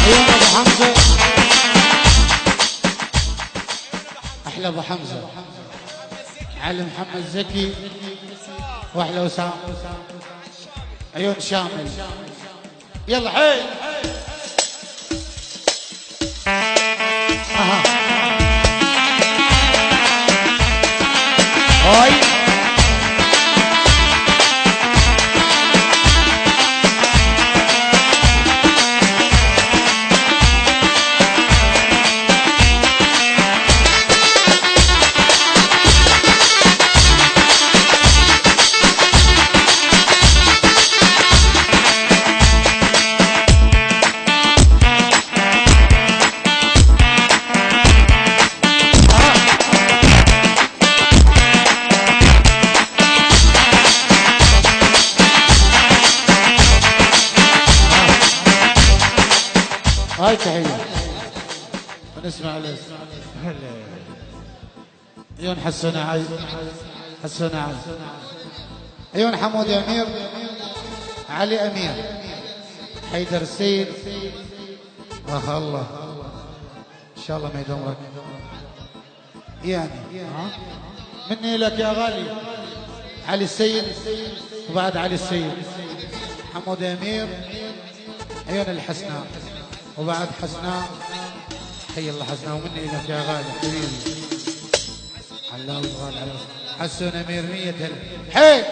عيون ابو حمزه، احلى ابو حمزه علي محمد زكي، واحلى وسام، عيون شامل. يلا حيل. اها هاي هاي تحية ونسمع الاسم. عيون حسن عايد، حسن عايد، عيون حمود امير، علي امير، حيدر السيد. اخ الله ان شاء الله ما يدمرك يعني. مني لك يا غالي علي السيد، وبعد علي السيد حمود امير، عيون الحسناء، وبعد حسناء. حي الله حسناء، ومني لك يا غالي حبيبي علام الغالي على حسن امير 100 هلا. حي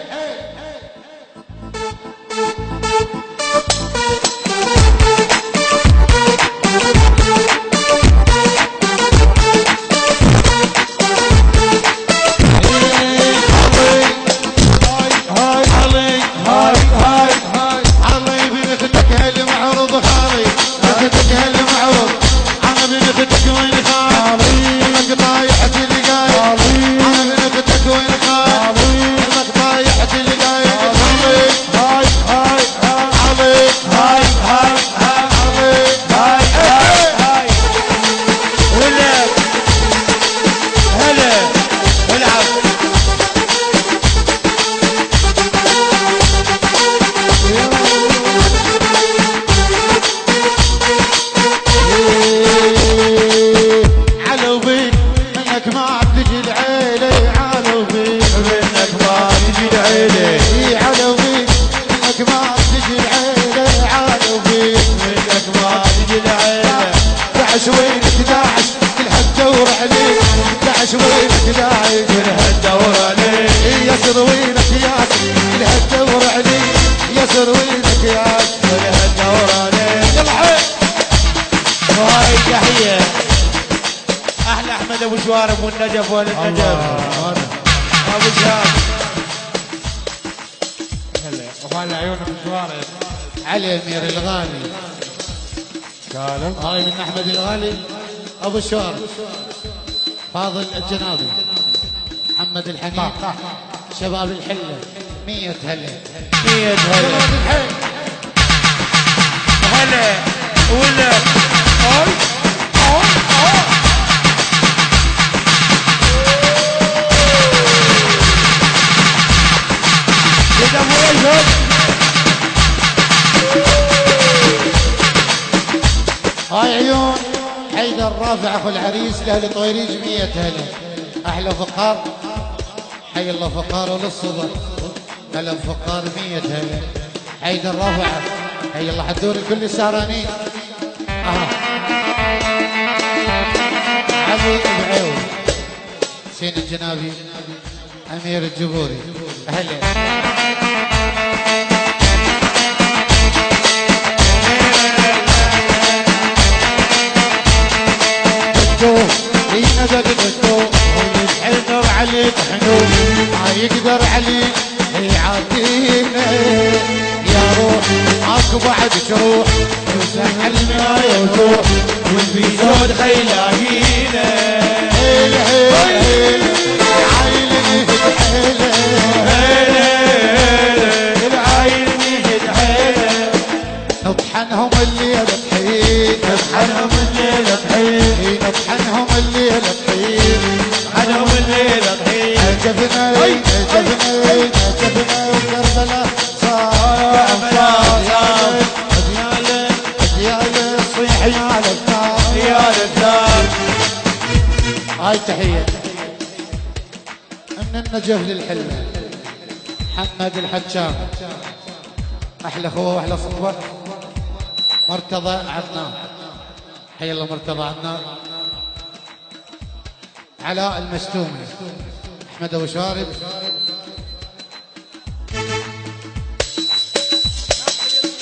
والنجف والنجف ابو شهاب. هلا وهلا عيون المشوار علي امير الغالي سالم. هاي من احمد الغالي ابو شوار، فاضل الجنابي، محمد الحنين، شباب الحله 100 هلا 100 هلا هلا ولا هاي هاي عيون حيدر رافع اخو العريس لاهل طويريج 100 هلا. احلى فقار، حي الله فقاره للصبح، هلا فقار 100 هلا. حيدر رافع، حي الله حدور الكل السهرانين. علي بعيون، حسين الجنابي، امير الجبوري هلا. ينادق دقو والحنور علي طحنون، ما يقدر علي يعادينا يا روح، ماكو بعد تروح تمسح المايه وتروح والبيزود خيلاقينا. هيل هيل هيل العايل نهد حيله، هيل هيل العايل نهد حيله، نطحنهم الليله بحيل، نطحنهم الليله بحيل، نطحنهم الليله بحيل، نطحنهم الليله بحيل. عجبنا عجبنا عجبنا وكربلاء صار أدياله أدياله صيح من النجف للحلة محمد الحجام، أحلى أخوة وأحلى صحبة. مرتضى عدنان، حي الله مرتضى عدنان. علاء المستومي، أحمد أبو شارب،